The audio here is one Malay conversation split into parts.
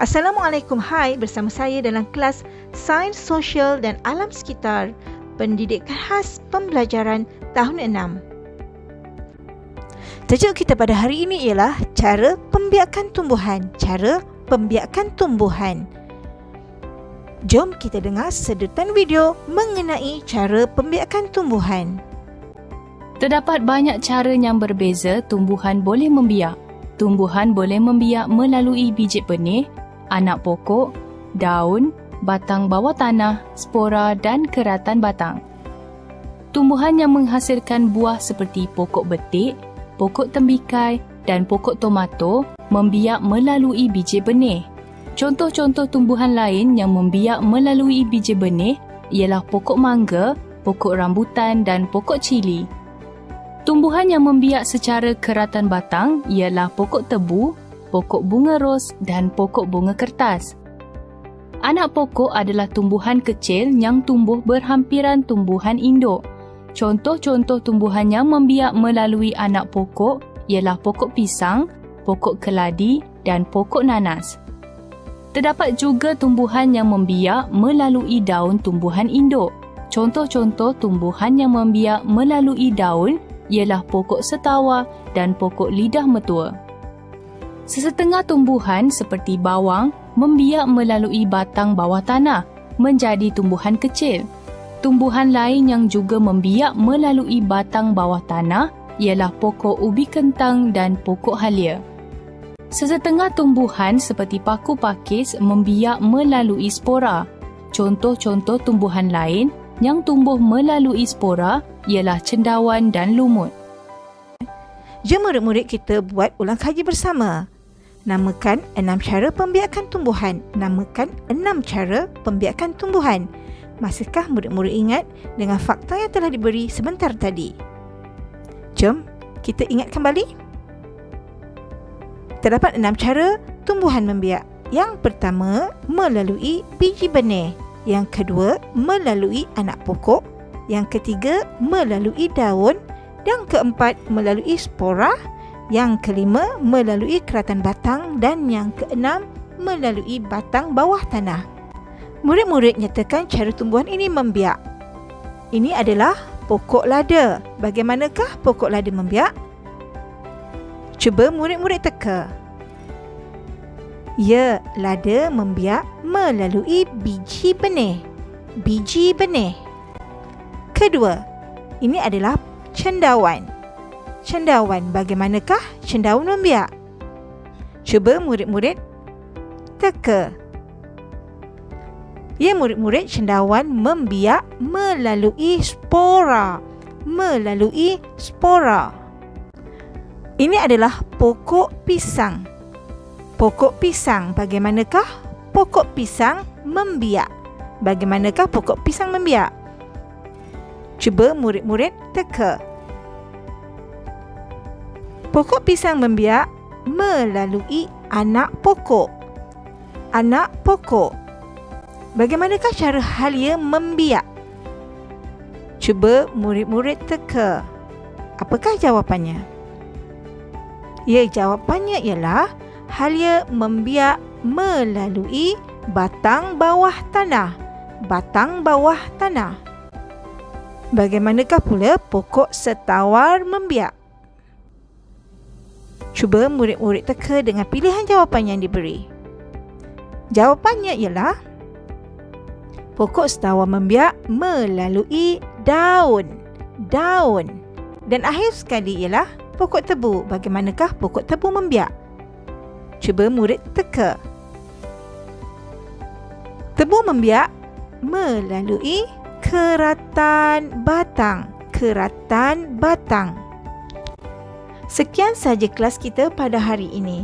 Assalamualaikum, hai, bersama saya dalam kelas Sains Sosial dan Alam Sekitar, Pendidikan Khas Pembelajaran tahun 6. Tajuk kita pada hari ini ialah cara pembiakan tumbuhan. Jom kita dengar sedutan video mengenai cara pembiakan tumbuhan. Terdapat banyak cara yang berbeza tumbuhan boleh membiak. Tumbuhan boleh membiak melalui biji benih, anak pokok, daun, batang bawah tanah, spora dan keratan batang. Tumbuhan yang menghasilkan buah seperti pokok betik, pokok tembikai dan pokok tomato membiak melalui biji benih. Contoh-contoh tumbuhan lain yang membiak melalui biji benih ialah pokok mangga, pokok rambutan dan pokok cili. Tumbuhan yang membiak secara keratan batang ialah pokok tebu, pokok bunga ros dan pokok bunga kertas. Anak pokok adalah tumbuhan kecil yang tumbuh berhampiran tumbuhan induk. Contoh-contoh tumbuhan yang membiak melalui anak pokok ialah pokok pisang, pokok keladi dan pokok nanas. Terdapat juga tumbuhan yang membiak melalui daun tumbuhan induk. Contoh-contoh tumbuhan yang membiak melalui daun ialah pokok setawa dan pokok lidah metua. Sesetengah tumbuhan seperti bawang membiak melalui batang bawah tanah menjadi tumbuhan kecil. Tumbuhan lain yang juga membiak melalui batang bawah tanah ialah pokok ubi kentang dan pokok halia. Sesetengah tumbuhan seperti paku pakis membiak melalui spora. Contoh-contoh tumbuhan lain yang tumbuh melalui spora ialah cendawan dan lumut. Jom murid-murid kita buat ulang kaji bersama. Namakan 6 cara pembiakan tumbuhan. Masihkah murid-murid ingat dengan fakta yang telah diberi sebentar tadi? Jom kita ingat kembali. Terdapat 6 cara tumbuhan membiak. Yang pertama, melalui biji benih. Yang kedua, melalui anak pokok. Yang ketiga, melalui daun. Yang keempat, melalui spora. Yang kelima, melalui keratan batang. Dan yang keenam, melalui batang bawah tanah. Murid-murid nyatakan cara tumbuhan ini membiak. Ini adalah pokok lada. Bagaimanakah pokok lada membiak? Cuba murid-murid teka. Ya, lada membiak melalui biji benih. Kedua, ini adalah cendawan. Bagaimanakah cendawan membiak? Cuba murid-murid teka. Ya murid-murid, cendawan membiak melalui spora. Ini adalah pokok pisang. Bagaimanakah pokok pisang membiak? Cuba murid-murid teka. Pokok pisang membiak melalui anak pokok. Bagaimanakah cara halia membiak? Cuba murid-murid teka. Apakah jawapannya? Ya, jawapannya ialah halia membiak melalui batang bawah tanah. Bagaimanakah pula pokok setawar membiak? Cuba murid-murid teka dengan pilihan jawapan yang diberi. Jawapannya ialah pokok setawar membiak melalui daun. Dan akhir sekali ialah pokok tebu. Bagaimanakah pokok tebu membiak? Cuba murid teka. Tebu membiak melalui keratan batang. Sekian sahaja kelas kita pada hari ini.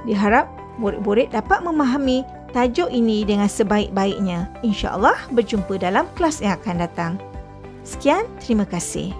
Diharap murid-murid dapat memahami tajuk ini dengan sebaik-baiknya. InsyaAllah berjumpa dalam kelas yang akan datang. Sekian, terima kasih.